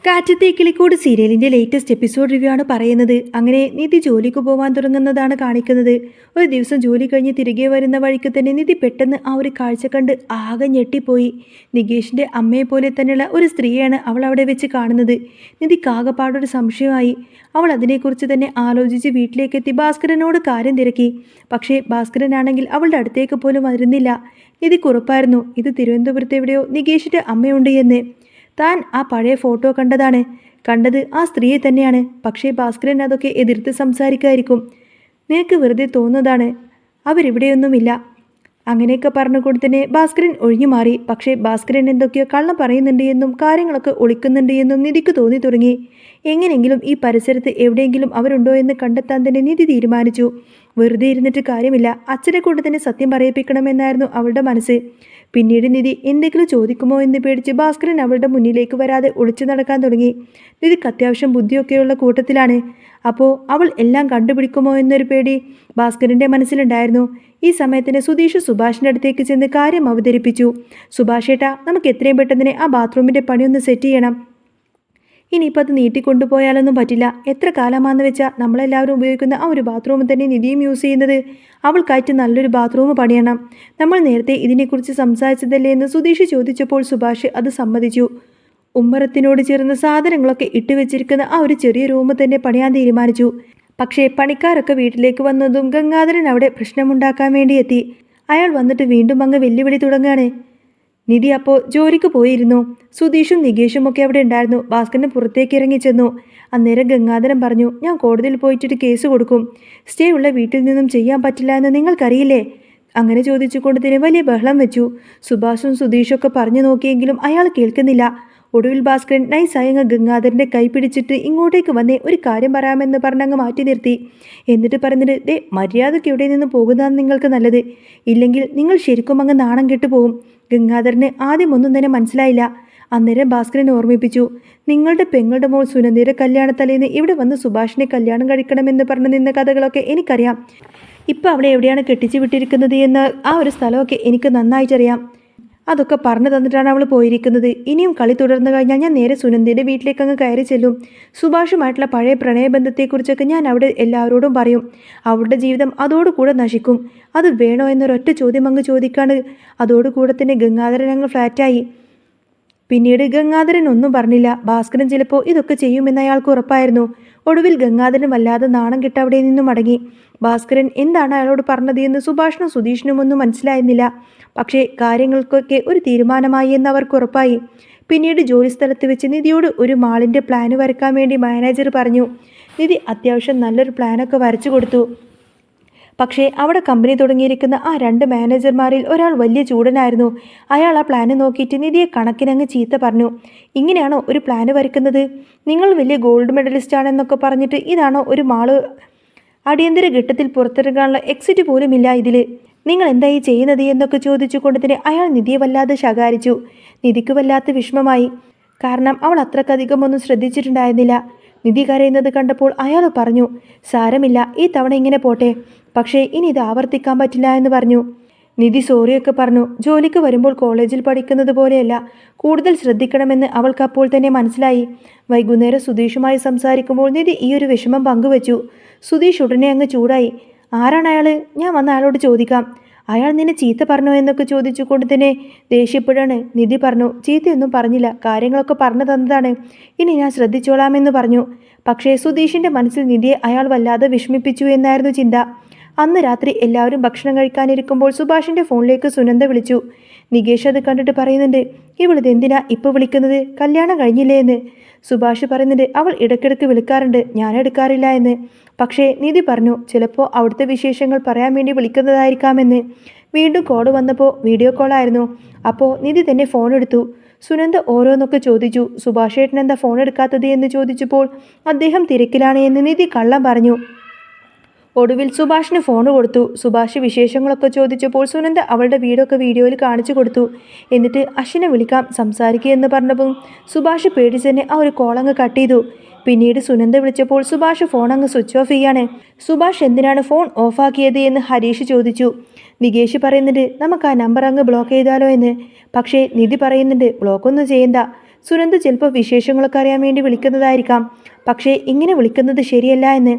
കാറ്റത്തെ കിളിക്കൂട് സീരിയലിന്റെ latest episode review ആണ് പറയുന്നത്. അങ്ങനെ നിധി ജോലിക്ക് പോകാൻ തുടങ്ങുന്നതാണ് കാണിക്കുന്നത്. ഒരു ദിവസം ജോലി കഴിഞ്ഞ് തിരികെ വരുന്ന വഴിക്ക് തന്നെ നിധി പെട്ടെന്ന് ആ ഒരു കാഴ്ച കണ്ട് ആകെ ഞെട്ടിപ്പോയി. നികേഷിന്റെ അമ്മയെ പോലെ തന്നെയുള്ള ഒരു സ്ത്രീയാണ് അവൾ അവിടെ വെച്ച് കാണുന്നത്. നിധിക്ക് ആകെപ്പാടൊരു സംശയമായി. അവൾ അതിനെക്കുറിച്ച് തന്നെ ആലോചിച്ച് വീട്ടിലേക്ക് എത്തി ഭാസ്കരനോട് കാര്യം തിരക്കി. പക്ഷേ ഭാസ്കരനാണെങ്കിൽ അവളുടെ അടുത്തേക്ക് പോലും വരുന്നില്ല. നിധിക്ക് ഉറപ്പായിരുന്നു ഇത് തിരുവനന്തപുരത്ത് എവിടെയോ നികേഷിന്റെ അമ്മയുണ്ട് എന്ന്. താൻ ആ പഴയ ഫോട്ടോ കണ്ടത് ആ സ്ത്രീയെ തന്നെയാണ്. പക്ഷേ ഭാസ്കരൻ അതൊക്കെ എതിർത്ത് സംസാരിക്കായിരിക്കും. നിനക്ക് വെറുതെ തോന്നുന്നതാണ്, അവരിവിടെയൊന്നുമില്ല. അങ്ങനെയൊക്കെ പറഞ്ഞുകൊണ്ട് തന്നെ ഭാസ്കരൻ ഒഴിഞ്ഞു മാറി. പക്ഷേ ഭാസ്കരൻ എന്തൊക്കെയോ കള്ളം പറയുന്നുണ്ട് എന്നും കാര്യങ്ങളൊക്കെ ഒളിക്കുന്നുണ്ട് എന്നും നിധിക്ക് തോന്നി തുടങ്ങി. എങ്ങനെയെങ്കിലും ഈ പരിസരത്ത് എവിടെയെങ്കിലും അവരുണ്ടോ എന്ന് കണ്ടെത്താൻ തന്നെ നിധി തീരുമാനിച്ചു. വെറുതെ ഇരുന്നിട്ട് കാര്യമില്ല, അച്ഛനെ കൊണ്ട് തന്നെ സത്യം പറയിപ്പിക്കണമെന്നായിരുന്നു അവളുടെ മനസ്സ്. പിന്നീട് നിധി എന്തെങ്കിലും ചോദിക്കുമോ എന്ന് പേടിച്ച് ഭാസ്കരൻ അവളുടെ മുന്നിലേക്ക് വരാതെ ഒളിച്ചു നടക്കാൻ തുടങ്ങി. നിധിക്ക് അത്യാവശ്യം ബുദ്ധിയൊക്കെയുള്ള കൂട്ടത്തിലാണ്. അപ്പോൾ അവൾ എല്ലാം കണ്ടുപിടിക്കുമോ എന്നൊരു പേടി ഭാസ്കരൻ്റെ മനസ്സിലുണ്ടായിരുന്നു. ഈ സമയത്തിന് സുധീഷ് സുഭാഷിൻ്റെ അടുത്തേക്ക് ചെന്ന് കാര്യം അവതരിപ്പിച്ചു. സുഭാഷേട്ടാ, നമുക്ക് എത്രയും പെട്ടെന്ന് ആ ബാത്റൂമിൻ്റെ പണിയൊന്ന് സെറ്റ് ചെയ്യണം. ഇനിയിപ്പോൾ അത് നീട്ടിക്കൊണ്ടുപോയാലൊന്നും പറ്റില്ല. എത്ര കാലമാണെന്ന് വെച്ചാൽ നമ്മളെല്ലാവരും ഉപയോഗിക്കുന്ന ആ ഒരു ബാത്റൂം തന്നെ നിധിയും യൂസ് ചെയ്യുന്നത്. അവൾക്കായിട്ട് നല്ലൊരു ബാത്റൂം പണിയണം. നമ്മൾ നേരത്തെ ഇതിനെക്കുറിച്ച് സംസാരിച്ചതല്ലേ എന്ന് സുധീഷ് ചോദിച്ചപ്പോൾ സുഭാഷ് അത് സമ്മതിച്ചു. ഉമ്മറത്തിനോട് ചേർന്ന് സാധനങ്ങളൊക്കെ ഇട്ടുവെച്ചിരിക്കുന്ന ആ ഒരു ചെറിയ റൂം തന്നെ പണിയാൻ തീരുമാനിച്ചു. പക്ഷേ പണിക്കാരൊക്കെ വീട്ടിലേക്ക് വന്നതും ഗംഗാധരൻ അവിടെ പ്രശ്നമുണ്ടാക്കാൻ വേണ്ടി എത്തി. അയാൾ വന്നിട്ട് വീണ്ടും അങ്ങ് വെല്ലുവിളി തുടങ്ങുകയാണ്. നിധി അപ്പോൾ ജോലിക്ക് പോയിരുന്നു. സുധീഷും നികേഷും ഒക്കെ അവിടെ ഉണ്ടായിരുന്നു. ഭാസ്കരൻ പുറത്തേക്ക് ഇറങ്ങി ചെന്നു. അന്നേരം ഗംഗാധരൻ പറഞ്ഞു, ഞാൻ കോടതിയിൽ പോയിട്ടൊരു കേസ് കൊടുക്കും. സ്റ്റേ ഉള്ള വീട്ടിൽ നിന്നും ചെയ്യാൻ പറ്റില്ല എന്ന് നിങ്ങൾക്കറിയില്ലേ? അങ്ങനെ ചോദിച്ചുകൊണ്ട് തന്നെ വലിയ ബഹളം വെച്ചു. സുഭാഷും സുധീഷും ഒക്കെ പറഞ്ഞു നോക്കിയെങ്കിലും അയാൾ കേൾക്കുന്നില്ല. ഒടുവിൽ ഭാസ്കരൻ നൈസായി അങ്ങ് ഗംഗാധരൻ്റെ കൈ പിടിച്ചിട്ട് ഇങ്ങോട്ടേക്ക് വന്നേ ഒരു കാര്യം പറയാമെന്ന് പറഞ്ഞങ്ങ് മാറ്റി നിർത്തി. എന്നിട്ട് പറഞ്ഞിട്ട്, ദേ മര്യാദയ്ക്ക് ഇവിടെ നിന്ന് പോകുന്നതാണ് നിങ്ങൾക്ക് നല്ലത്. ഇല്ലെങ്കിൽ നിങ്ങൾ ശരിക്കും അങ്ങ് നാണം കെട്ടുപോകും. ഗംഗാധരന് ആദ്യം ഒന്നും തന്നെ മനസ്സിലായില്ല. അന്നേരം ഭാസ്കരൻ ഓർമ്മിപ്പിച്ചു, നിങ്ങളുടെ പെങ്ങളുടെ മോൾ സുനന്ദയുടെ കല്യാണത്തലേന്ന് ഇവിടെ വന്ന് സുഭാഷിനെ കല്യാണം കഴിക്കണമെന്ന് പറഞ്ഞു നിന്ന കഥകളൊക്കെ എനിക്കറിയാം. ഇപ്പം അവളെ എവിടെയാണ് കെട്ടിച്ചു വിട്ടിരിക്കുന്നത് എന്ന് ആ ഒരു സ്ഥലമൊക്കെ എനിക്ക് നന്നായിട്ടറിയാം. അതൊക്കെ പറഞ്ഞു തന്നിട്ടാണ് അവൾ പോയിരിക്കുന്നത്. ഇനിയും കളി തുടർന്നു കഴിഞ്ഞാൽ ഞാൻ നേരെ സുനന്ദയുടെ വീട്ടിലേക്ക് അങ്ങ് കയറി ചെല്ലും. സുഭാഷുമായിട്ടുള്ള പഴയ പ്രണയബന്ധത്തെക്കുറിച്ചൊക്കെ ഞാൻ അവിടെ എല്ലാവരോടും പറയും. അവളുടെ ജീവിതം അതോടുകൂടെ നശിക്കും. അത് വേണോ എന്നൊരൊറ്റ ചോദ്യം അങ്ങ് ചോദിക്കാണ്. അതോടുകൂടെ തന്നെ ഗംഗാധരൻ അങ്ങ് ഫ്ലാറ്റായി. പിന്നീട് ഗംഗാധരൻ ഒന്നും പറഞ്ഞില്ല. ഭാസ്കരൻ ചിലപ്പോൾ ഇതൊക്കെ ചെയ്യുമെന്ന് അയാൾക്ക് ഉറപ്പായിരുന്നു. ഒടുവിൽ ഗംഗാധരൻ വല്ലാതെ നാണം കെട്ട് അവിടെ നിന്നും മടങ്ങി. ഭാസ്കരൻ എന്താണ് അയാളോട് പറഞ്ഞത് എന്ന് സുഭാഷിനും സുധീഷിനും ഒന്നും മനസ്സിലായിരുന്നില്ല. പക്ഷേ കാര്യങ്ങൾക്കൊക്കെ ഒരു തീരുമാനമായി എന്ന് അവർക്ക് ഉറപ്പായി. പിന്നീട് ജോലിസ്ഥലത്ത് വെച്ച് നിധിയോട് ഒരു മാളിൻ്റെ പ്ലാന് വരയ്ക്കാൻ വേണ്ടി മാനേജർ പറഞ്ഞു. നിധി അത്യാവശ്യം നല്ലൊരു പ്ലാനൊക്കെ വരച്ചു കൊടുത്തു. പക്ഷേ അവിടെ കമ്പനി തുടങ്ങിയിരിക്കുന്ന ആ 2 മാനേജർമാരിൽ ഒരാൾ വലിയ ചൂടനായിരുന്നു. അയാൾ ആ പ്ലാന് നോക്കിയിട്ട് നിധിയെ കണക്കിനങ്ങ് ചീത്ത പറഞ്ഞു. ഇങ്ങനെയാണോ ഒരു പ്ലാന് വരയ്ക്കുന്നത്? നിങ്ങൾ വലിയ ഗോൾഡ് മെഡലിസ്റ്റ് ആണെന്നൊക്കെ പറഞ്ഞിട്ട് ഇതാണോ ഒരു മാള്? അടിയന്തര ഘട്ടത്തിൽ പുറത്തിറങ്ങാനുള്ള എക്സിറ്റ് പോലുമില്ല ഇതിൽ. നിങ്ങൾ എന്തായി ചെയ്യുന്നത് എന്നൊക്കെ ചോദിച്ചുകൊണ്ട് തന്നെ അയാൾ നിധിയെ വല്ലാതെ ശകാരിച്ചു. നിധിക്ക് വല്ലാത്ത വിഷമമായി. കാരണം അവൾ അത്രക്കധികം ഒന്നും ശ്രദ്ധിച്ചിട്ടുണ്ടായിരുന്നില്ല. നിധി കരയുന്നത് കണ്ടപ്പോൾ അയാൾ പറഞ്ഞു, സാരമില്ല, ഈ തവണ ഇങ്ങനെ പോട്ടെ. പക്ഷേ ഇനി ഇത് ആവർത്തിക്കാൻ പറ്റില്ല എന്ന് പറഞ്ഞു. നിധി സോറിയൊക്കെ പറഞ്ഞു. ജോലിക്ക് വരുമ്പോൾ കോളേജിൽ പഠിക്കുന്നത് പോലെയല്ല, കൂടുതൽ ശ്രദ്ധിക്കണമെന്ന് അവൾക്ക് അപ്പോൾ തന്നെ മനസ്സിലായി. വൈകുന്നേരം സുധീഷുമായി സംസാരിക്കുമ്പോൾ നിധി ഈ ഒരു വിഷമം പങ്കുവച്ചു. സുധീഷ് ഉടനെ അങ്ങ് ചൂടായി. ആരാണ് അയാൾ? ഞാൻ വന്ന് അയാളോട് ചോദിക്കാം. അയാൾ നിന്നെ ചീത്ത പറഞ്ഞോ എന്നൊക്കെ ചോദിച്ചുകൊണ്ട് തന്നെ ദേഷ്യപ്പെടാണ്. നിധി പറഞ്ഞു, ചീത്തയൊന്നും പറഞ്ഞില്ല, കാര്യങ്ങളൊക്കെ പറഞ്ഞു തന്നതാണ്. ഇനി ഞാൻ ശ്രദ്ധിച്ചോളാമെന്ന് പറഞ്ഞു. പക്ഷേ സുധീഷിൻ്റെ മനസ്സിൽ നിധിയെ അയാൾ വല്ലാതെ വിഷമിപ്പിച്ചു എന്നായിരുന്നു ചിന്ത. അന്ന് രാത്രി എല്ലാവരും ഭക്ഷണം കഴിക്കാനിരിക്കുമ്പോൾ സുഭാഷിൻ്റെ ഫോണിലേക്ക് സുനന്ദ വിളിച്ചു. നികേഷ് അത് കണ്ടിട്ട് പറയുന്നുണ്ട്, ഇവളിത് എന്തിനാ ഇപ്പോൾ വിളിക്കുന്നത്? കല്യാണം കഴിഞ്ഞില്ലേ എന്ന്. സുഭാഷ് പറയുന്നുണ്ട്, അവൾ ഇടയ്ക്കിടയ്ക്ക് വിളിക്കാറുണ്ട്, ഞാൻ എടുക്കാറില്ല എന്ന്. പക്ഷേ നിധി പറഞ്ഞു, ചിലപ്പോൾ അവിടുത്തെ വിശേഷങ്ങൾ പറയാൻ വേണ്ടി വിളിക്കുന്നതായിരിക്കാമെന്ന്. വീണ്ടും കോൾ വന്നപ്പോൾ വീഡിയോ കോളായിരുന്നു. അപ്പോൾ നിധി തന്നെ ഫോൺ എടുത്തു. സുനന്ദ ഓരോന്നൊക്കെ ചോദിച്ചു. സുഭാഷ് ഏട്ടൻ എന്താ ഫോൺ എടുക്കാത്തത് എന്ന് ചോദിച്ചപ്പോൾ അദ്ദേഹം തിരക്കിലാണ് എന്ന് നിധി കള്ളം പറഞ്ഞു. ഒടുവിൽ സുഭാഷിന് ഫോൺ കൊടുത്തു. സുഭാഷ് വിശേഷങ്ങളൊക്കെ ചോദിച്ചപ്പോൾ സുനന്ദ അവളുടെ വീടൊക്കെ വീഡിയോയിൽ കാണിച്ചു കൊടുത്തു. എന്നിട്ട് അശ്വിനെ വിളിക്കാം, സംസാരിക്കുക എന്ന് പറഞ്ഞപ്പോൾ സുഭാഷ് പേടിച്ച് തന്നെ ആ ഒരു കോളങ്ങ് കട്ട് ചെയ്തു. പിന്നീട് സുനന്ദ വിളിച്ചപ്പോൾ സുഭാഷ് ഫോൺ അങ്ങ് സ്വിച്ച് ഓഫ് ചെയ്യാണ്. സുഭാഷ് എന്തിനാണ് ഫോൺ ഓഫാക്കിയത് എന്ന് ഹരീഷ് ചോദിച്ചു. നികേഷ് പറയുന്നുണ്ട്, നമുക്ക് ആ നമ്പർ അങ്ങ് ബ്ലോക്ക് ചെയ്താലോ എന്ന്. പക്ഷേ നിധി പറയുന്നുണ്ട്, ബ്ലോക്കൊന്നും ചെയ്യണ്ട. സുനന്ദ ചിലപ്പോൾ വിശേഷങ്ങളൊക്കെ അറിയാൻ വേണ്ടി വിളിക്കുന്നതായിരിക്കാം. പക്ഷേ ഇങ്ങനെ വിളിക്കുന്നത് ശരിയല്ല എന്ന്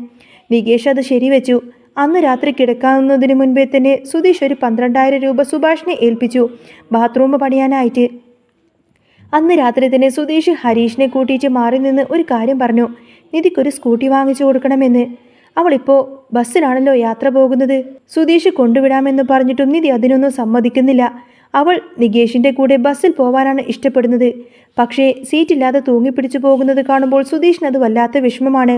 നികേഷ് അത് ശരിവെച്ചു. അന്ന് രാത്രി കിടക്കാവുന്നതിന് മുൻപേ തന്നെ സുധീഷ് ഒരു 12,000 രൂപ സുഭാഷിനെ ഏൽപ്പിച്ചു ബാത്റൂം പണിയാനായിട്ട്. അന്ന് രാത്രി തന്നെ സുധീഷ് ഹരീഷിനെ കൂട്ടിയിട്ട് മാറി നിന്ന് ഒരു കാര്യം പറഞ്ഞു. നിധിക്കൊരു സ്കൂട്ടി വാങ്ങിച്ചു കൊടുക്കണമെന്ന്. അവളിപ്പോൾ ബസ്സിലാണല്ലോ യാത്ര പോകുന്നത്. സുധീഷ് കൊണ്ടുവിടാമെന്ന് പറഞ്ഞിട്ടും നിധി അതിനൊന്നും സമ്മതിക്കുന്നില്ല. അവൾ നികേഷിൻ്റെ കൂടെ ബസ്സിൽ പോവാനാണ് ഇഷ്ടപ്പെടുന്നത്. പക്ഷേ സീറ്റില്ലാതെ തൂങ്ങിപ്പിടിച്ചു പോകുന്നത് കാണുമ്പോൾ സുധീഷിന് അത് വല്ലാത്ത വിഷമമാണ്.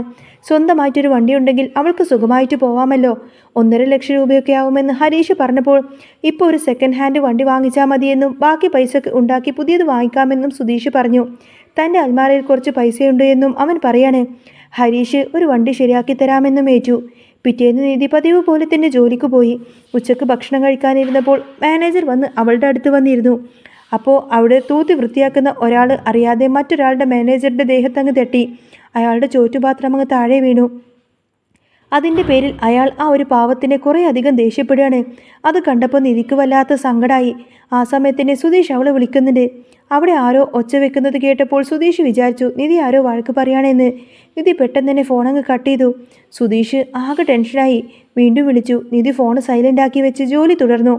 സ്വന്തമായിട്ടൊരു വണ്ടിയുണ്ടെങ്കിൽ അവൾക്ക് സുഖമായിട്ട് പോവാമല്ലോ. 1.5 ലക്ഷം രൂപയൊക്കെ ആവുമെന്ന് ഹരീഷ് പറഞ്ഞപ്പോൾ ഇപ്പോൾ ഒരു സെക്കൻഡ് ഹാൻഡ് വണ്ടി വാങ്ങിച്ചാൽ മതിയെന്നും ബാക്കി പൈസ ഉണ്ടാക്കി പുതിയത് വാങ്ങിക്കാമെന്നും സുധീഷ് പറഞ്ഞു. തൻ്റെ അൽമാരയിൽ കുറച്ച് പൈസയുണ്ട് എന്നും അവൻ പറയാണ്. ഹരീഷ് ഒരു വണ്ടി ശരിയാക്കി തരാമെന്നും ഏറ്റു. പിറ്റേന്ന് നിധി പതിവ് പോലെ തന്നെ ജോലിക്ക് പോയി. ഉച്ചക്ക് ഭക്ഷണം കഴിക്കാനിരുന്നപ്പോൾ മാനേജർ വന്ന് അവളുടെ അടുത്ത് വന്നിരുന്നു. അപ്പോൾ അവിടെ തൂത്തി വൃത്തിയാക്കുന്ന ഒരാൾ അറിയാതെ മറ്റൊരാളുടെ മാനേജറുടെ ദേഹത്തങ്ങ് തട്ടി. അയാളുടെ ചോറ്റുപാത്രം അങ്ങ് താഴെ വീണു. അതിൻ്റെ പേരിൽ അയാൾ ആ ഒരു പാവത്തിനെ കുറേ അധികം ദേഷ്യപ്പെടുകയാണ്. അത് കണ്ടപ്പോൾ നിധിക്ക് വല്ലാത്ത സങ്കടമായി. ആ സമയത്തിന് സുധീഷ് അവളെ വിളിക്കുന്നുണ്ട്. അവിടെ ആരോ ഒച്ച വെക്കുന്നത് കേട്ടപ്പോൾ സുധീഷ് വിചാരിച്ചു നിധി ആരോ വഴക്ക് പറയുകയാണെന്ന്. നിധി പെട്ടെന്ന് തന്നെ ഫോണങ്ങ് കട്ട് ചെയ്തു. സുധീഷ് ആകെ ടെൻഷനായി. വീണ്ടും വിളിച്ചു. നിധി ഫോൺ സൈലൻ്റ് ആക്കി വെച്ച് ജോലി തുടർന്നു.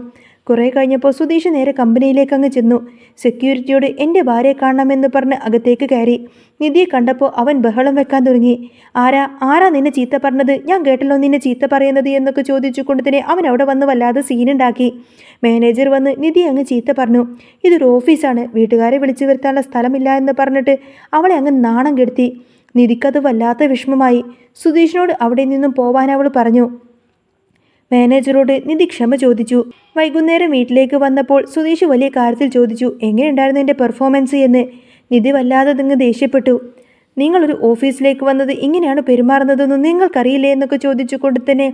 കുറേ കഴിഞ്ഞപ്പോൾ സുധീഷ് നേരെ കമ്പനിയിലേക്ക് അങ്ങ് ചെന്നു. സെക്യൂരിറ്റിയോട് എൻ്റെ ഭാര്യയെ കാണണമെന്ന് പറഞ്ഞ് അകത്തേക്ക് കയറി. നിധിയെ കണ്ടപ്പോൾ അവൻ ബഹളം വെക്കാൻ തുടങ്ങി. ആരാ നിന്നെ ചീത്ത പറഞ്ഞത്? ഞാൻ കേട്ടല്ലോ നിന്നെ ചീത്ത പറയുന്നത് എന്നൊക്കെ ചോദിച്ചുകൊണ്ട് തന്നെ അവൻ അവിടെ വന്ന് വല്ലാതെ സീനുണ്ടാക്കി. മാനേജർ വന്ന് നിധി അങ്ങ് ചീത്ത പറഞ്ഞു. ഇതൊരു ഓഫീസാണ്, വീട്ടുകാരെ വിളിച്ചു വരുത്താനുള്ള സ്ഥലമില്ല എന്ന് പറഞ്ഞിട്ട് അവളെ അങ്ങ് നാണം കെടുത്തി. നിധിക്കത് വല്ലാത്ത വിഷമമായി. സുധീഷിനോട് അവിടെ നിന്നും പോവാൻ അവൾ പറഞ്ഞു. മാനേജറോട് നിധി ക്ഷമ ചോദിച്ചു. വൈകുന്നേരം വീട്ടിലേക്ക് വന്നപ്പോൾ സുധീഷ് വലിയ കാര്യത്തിൽ ചോദിച്ചു, എങ്ങനെയുണ്ടായിരുന്നു എൻ്റെ പെർഫോമൻസ് എന്ന്. നിധി വല്ലാതെ നിങ്ങൾ ദേഷ്യപ്പെട്ടു. നിങ്ങളൊരു ഓഫീസിലേക്ക് വന്നത് ഇങ്ങനെയാണ് പെരുമാറുന്നതെന്നും നിങ്ങൾക്കറിയില്ലേ എന്നൊക്കെ ചോദിച്ചുകൊണ്ട് തന്നെ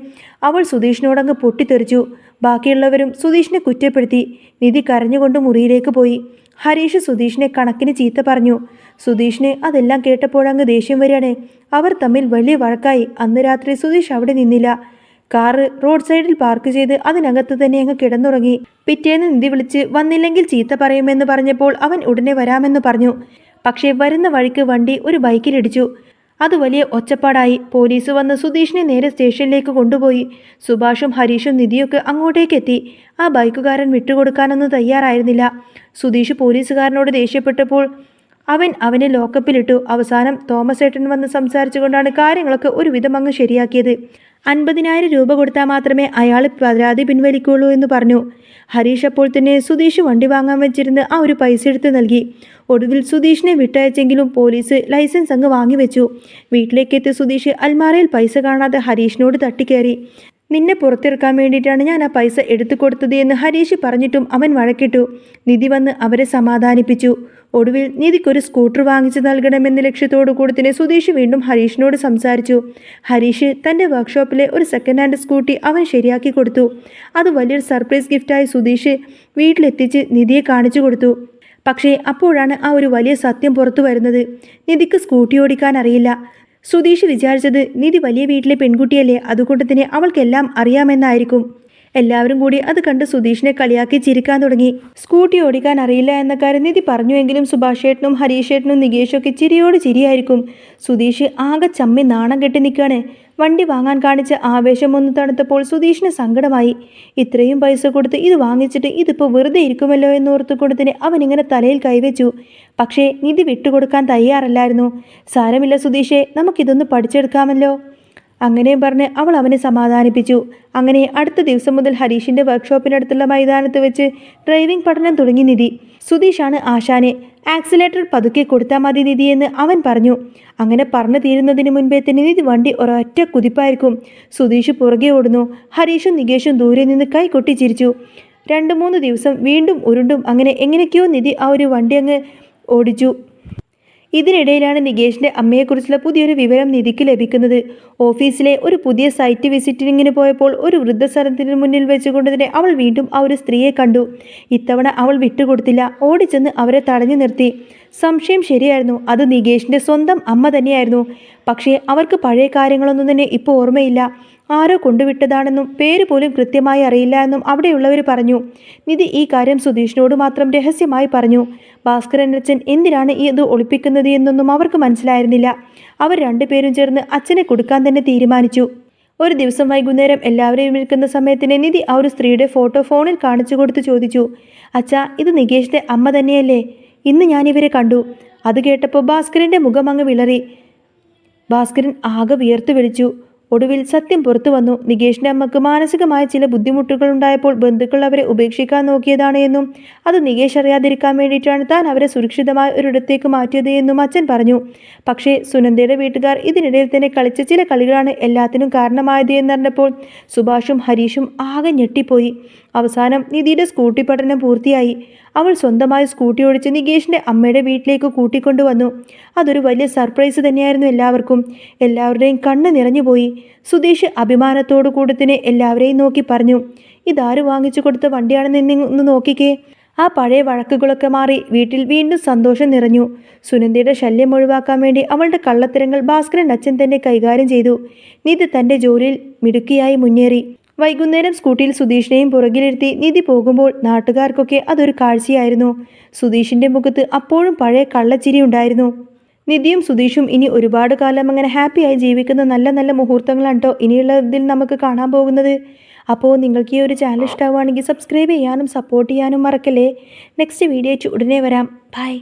അവൾ സുധീഷിനോടങ്ങ് പൊട്ടിത്തെറിച്ചു. ബാക്കിയുള്ളവരും സുധീഷിനെ കുറ്റപ്പെടുത്തി. നിധി കരഞ്ഞുകൊണ്ട് മുറിയിലേക്ക് പോയി. ഹരീഷ് സുധീഷിനെ കണക്കിന് ചീത്ത പറഞ്ഞു. സുധീഷിന് അതെല്ലാം കേട്ടപ്പോഴങ്ങ് ദേഷ്യം വരികയാണ്. അവർ തമ്മിൽ വലിയ വഴക്കായി. അന്ന് രാത്രി സുധീഷ് അവിടെ നിന്നില്ല. കാറ് റോഡ് സൈഡിൽ പാർക്ക് ചെയ്ത് അതിനകത്ത് തന്നെ അങ്ങ് കിടന്നുറങ്ങി. പിറ്റേന്ന് നിധി വിളിച്ച് വന്നില്ലെങ്കിൽ ചീത്ത പറയുമെന്ന് പറഞ്ഞപ്പോൾ അവൻ ഉടനെ വരാമെന്ന് പറഞ്ഞു. പക്ഷേ വരുന്ന വഴിക്ക് വണ്ടി ഒരു ബൈക്കിലിടിച്ചു. അത് വലിയ ഒച്ചപ്പാടായി. പോലീസ് വന്ന് സുധീഷിനെ നേരെ സ്റ്റേഷനിലേക്ക് കൊണ്ടുപോയി. സുഭാഷും ഹരീഷും നിധിയൊക്കെ അങ്ങോട്ടേക്ക് എത്തി. ആ ബൈക്കുകാരൻ വിട്ടുകൊടുക്കാനൊന്നും തയ്യാറായിരുന്നില്ല. സുധീഷ് പോലീസുകാരനോട് ദേഷ്യപ്പെട്ടപ്പോൾ അവനെ ലോക്കപ്പിലിട്ടു. അവസാനം തോമസ് ഏട്ടൻ വന്ന് സംസാരിച്ചുകൊണ്ടാണ് കാര്യങ്ങളൊക്കെ ഒരുവിധം അങ്ങ് ശരിയാക്കിയത്. 50,000 രൂപ കൊടുത്താൽ മാത്രമേ അയാൾ പരാതി പിൻവലിക്കുള്ളൂ എന്ന് പറഞ്ഞു. ഹരീഷ് അപ്പോൾ തന്നെ സുധീഷ് വണ്ടി വാങ്ങാൻ വെച്ചിരുന്ന് ആ ഒരു പൈസ എടുത്ത് നൽകി. ഒടുവിൽ സുധീഷിനെ വിട്ടയച്ചെങ്കിലും പോലീസ് ലൈസൻസ് അങ്ങ് വാങ്ങിവെച്ചു. വീട്ടിലേക്കെത്തിയ സുധീഷ് അൽമാരയിൽ പൈസ കാണാതെ ഹരീഷിനോട് തട്ടിക്കയറി. നിന്നെ പുറത്തിറക്കാൻ വേണ്ടിയിട്ടാണ് ഞാൻ ആ പൈസ എടുത്തു കൊടുത്തത് എന്ന് ഹരീഷ് പറഞ്ഞിട്ടും അവൻ വഴക്കിട്ടു. നിധി വന്ന് അവരെ സമാധാനിപ്പിച്ചു. ഒടുവിൽ നിധിക്കൊരു സ്കൂട്ടർ വാങ്ങിച്ചു നൽകണമെന്ന ലക്ഷ്യത്തോടു കൂടി തന്നെ സുധീഷ് വീണ്ടും ഹരീഷിനോട് സംസാരിച്ചു. ഹരീഷ് തൻ്റെ വർക്ക്ഷോപ്പിലെ ഒരു സെക്കൻഡ് ഹാൻഡ് സ്കൂട്ടി അവൻ ശരിയാക്കി കൊടുത്തു. അത് വലിയൊരു സർപ്രൈസ് ഗിഫ്റ്റായി സുധീഷ് വീട്ടിലെത്തിച്ച് നിധിയെ കാണിച്ചു കൊടുത്തു. പക്ഷേ അപ്പോഴാണ് ആ ഒരു വലിയ സത്യം പുറത്തു വരുന്നത്. നിധിക്ക് സ്കൂട്ടി ഓടിക്കാൻ അറിയില്ല. സുധീഷ് വിചാരിച്ചത് നിധി വലിയ വീട്ടിലെ പെൺകുട്ടിയല്ലേ, അതുകൊണ്ട് തന്നെ അവൾക്കെല്ലാം അറിയാമെന്നായിരിക്കും. എല്ലാവരും കൂടി അത് കണ്ട് സുധീഷിനെ കളിയാക്കി ചിരിക്കാൻ തുടങ്ങി. സ്കൂട്ടി ഓടിക്കാൻ അറിയില്ല എന്ന കാര്യം നിധി പറഞ്ഞുവെങ്കിലും സുഭാഷേട്ടനും ഹരീഷേട്ടനും നികേഷൊക്കെ ചിരിയോട് ചിരിയായിരിക്കും. സുധീഷ് ആകെ ചമ്മി നാണം കെട്ടി നിൽക്കുകയാണ്. വണ്ടി വാങ്ങാൻ കാണിച്ച ആവേശം ഒന്ന് തണുത്തപ്പോൾ സുധീഷിന് സങ്കടമായി. ഇത്രയും പൈസ കൊടുത്ത് ഇത് വാങ്ങിച്ചിട്ട് ഇതിപ്പോൾ വെറുതെ ഇരിക്കുമല്ലോ എന്നോർത്തുകൊണ്ട് തന്നെ അവനിങ്ങനെ തലയിൽ കൈവച്ചു. പക്ഷേ നിധി വിട്ടുകൊടുക്കാൻ തയ്യാറല്ലായിരുന്നു. സാരമില്ല സുധീഷേ, നമുക്കിതൊന്ന് പഠിച്ചെടുക്കാമല്ലോ. അങ്ങനെയും പറഞ്ഞ് അവൾ അവനെ സമാധാനിപ്പിച്ചു. അങ്ങനെ അടുത്ത ദിവസം മുതൽ ഹരീഷിൻ്റെ വർക്ക്ഷോപ്പിനടുത്തുള്ള മൈതാനത്ത് വെച്ച് ഡ്രൈവിംഗ് പഠനം തുടങ്ങി നിധി. സുധീഷാണ് ആശാനെ. ആക്സിലേറ്റർ പതുക്കെ കൊടുത്താൽ മതി നിധി എന്ന് അവൻ പറഞ്ഞു. അങ്ങനെ പറഞ്ഞു തീരുന്നതിന് മുൻപേ തന്നെ നിധി വണ്ടി ഒരൊറ്റ കുതിപ്പായിരിക്കും. സുധീഷ് പുറകെ ഓടുന്നു. ഹരീഷും നികേഷും ദൂരെ നിന്ന് കൈകൊട്ടി ചിരിച്ചു. 2-3 ദിവസം വീണ്ടും ഉരുണ്ടും അങ്ങനെ എങ്ങനെയൊക്കെയോ നിധി ആ ഒരു വണ്ടി അങ്ങ് ഓടിച്ചു. ഇതിനിടയിലാണ് നികേഷിൻ്റെ അമ്മയെക്കുറിച്ചുള്ള പുതിയൊരു വിവരം നിധിക്ക് ലഭിക്കുന്നത്. ഓഫീസിലെ ഒരു പുതിയ സൈറ്റ് വിസിറ്റിങ്ങിന് പോയപ്പോൾ ഒരു വൃദ്ധസദനത്തിന് മുന്നിൽ വെച്ചുകൊണ്ട് തന്നെ അവൾ വീണ്ടും ആ ഒരു സ്ത്രീയെ കണ്ടു. ഇത്തവണ അവൾ വിട്ടുകൊടുത്തില്ല. ഓടിച്ചെന്ന് അവരെ തടഞ്ഞു നിർത്തി. സംശയം ശരിയായിരുന്നു, അത് നികേഷിൻ്റെ സ്വന്തം അമ്മ തന്നെയായിരുന്നു. പക്ഷേ അവർക്ക് പഴയ കാര്യങ്ങളൊന്നും തന്നെ ഇപ്പോൾ ഓർമ്മയില്ല. ആരോ കൊണ്ടുവിട്ടതാണെന്നും പേര് പോലും കൃത്യമായി അറിയില്ല എന്നും അവിടെയുള്ളവർ പറഞ്ഞു. നിധി ഈ കാര്യം സുധീഷിനോട് മാത്രം രഹസ്യമായി പറഞ്ഞു. ഭാസ്കരൻ അച്ഛൻ എന്തിനാണ് ഇത് ഒളിപ്പിക്കുന്നത് എന്നൊന്നും അവർക്ക് മനസ്സിലായിരുന്നില്ല. അവർ രണ്ടുപേരും ചേർന്ന് അച്ഛനെ കൊടുക്കാൻ തന്നെ തീരുമാനിച്ചു. ഒരു ദിവസം വൈകുന്നേരം എല്ലാവരെയും വിളിക്കുന്ന സമയത്തിന് നിധി ആ ഒരു സ്ത്രീയുടെ ഫോട്ടോ ഫോണിൽ കാണിച്ചു കൊടുത്ത് ചോദിച്ചു, അച്ഛാ, ഇത് നികേഷിന്റെ അമ്മ തന്നെയല്ലേ? ഇന്ന് ഞാനിവരെ കണ്ടു. അത് കേട്ടപ്പോൾ ഭാസ്കരൻ്റെ മുഖം അങ്ങ് വിളറി. ഭാസ്കരൻ ആകെ വിയർത്തു വിളിച്ചു. ഒടുവിൽ സത്യം പുറത്തു വന്നു. നികേഷിന്റെ അമ്മക്ക് മാനസികമായ ചില ബുദ്ധിമുട്ടുകൾ ഉണ്ടായപ്പോൾ ബന്ധുക്കൾ അവരെ ഉപേക്ഷിക്കാൻ നോക്കിയതാണ് എന്നും അത് നികേഷ് അറിയാതിരിക്കാൻ വേണ്ടിയിട്ടാണ് താൻ അവരെ സുരക്ഷിതമായ ഒരിടത്തേക്ക് മാറ്റിയത് എന്നും അച്ഛൻ പറഞ്ഞു. പക്ഷേ സുനന്ദയുടെ വീട്ടുകാർ ഇതിനിടയിൽ തന്നെ കളിച്ച ചില കളികളാണ് എല്ലാത്തിനും കാരണമായത് എന്നറിഞ്ഞപ്പോൾ സുഭാഷും ഹരീഷും ആകെ ഞെട്ടിപ്പോയി. അവസാനം നിധിയുടെ സ്കൂട്ടി പഠനം പൂർത്തിയായി. അവൾ സ്വന്തമായി സ്കൂട്ടി ഓടിച്ച് നികേഷിന്റെ അമ്മയുടെ വീട്ടിലേക്ക് കൂട്ടിക്കൊണ്ടുവന്നു. അതൊരു വലിയ സർപ്രൈസ് തന്നെയായിരുന്നു എല്ലാവർക്കും. എല്ലാവരുടെയും കണ്ണ് നിറഞ്ഞുപോയി. സുധീഷ് അഭിമാനത്തോടു കൂടി തന്നെ എല്ലാവരെയും നോക്കി പറഞ്ഞു, ഇതാര് വാങ്ങിച്ചു കൊടുത്ത വണ്ടിയാണെന്ന് നോക്കിക്കേ. ആ പഴയ വഴക്കുകളൊക്കെ മാറി വീട്ടിൽ വീണ്ടും സന്തോഷം നിറഞ്ഞു. സുനന്ദയുടെ ശല്യം ഒഴിവാക്കാൻ വേണ്ടി അവളുടെ കള്ളത്തരങ്ങൾ ഭാസ്കരൻ അച്ഛൻ തന്നെ കൈകാര്യം ചെയ്തു. നിധി തൻ്റെ ജോലിയിൽ മിടുക്കിയായി മുന്നേറി. വൈകുന്നേരം സ്കൂട്ടിയിൽ സുധീഷിനെയും പുറകിലിരുത്തി നിധി പോകുമ്പോൾ നാട്ടുകാർക്കൊക്കെ അതൊരു കാഴ്ചയായിരുന്നു. സുധീഷിൻ്റെ മുഖത്ത് അപ്പോഴും പഴയ കള്ളച്ചിരി ഉണ്ടായിരുന്നു. നിധിയും സുധീഷും ഇനി ഒരുപാട് കാലം അങ്ങനെ ഹാപ്പിയായി ജീവിക്കുന്ന നല്ല നല്ല മുഹൂർത്തങ്ങളാണ് കേട്ടോ ഇനിയുള്ളതിൽ നമുക്ക് കാണാൻ പോകുന്നത്. അപ്പോൾ നിങ്ങൾക്ക് ഈ ഒരു ചാനൽ ഇഷ്ടമാവുകയാണെങ്കിൽ സബ്സ്ക്രൈബ് ചെയ്യാനും സപ്പോർട്ട് ചെയ്യാനും മറക്കല്ലേ. നെക്സ്റ്റ് വീഡിയോ ഉടനെ വരാം. ബൈ.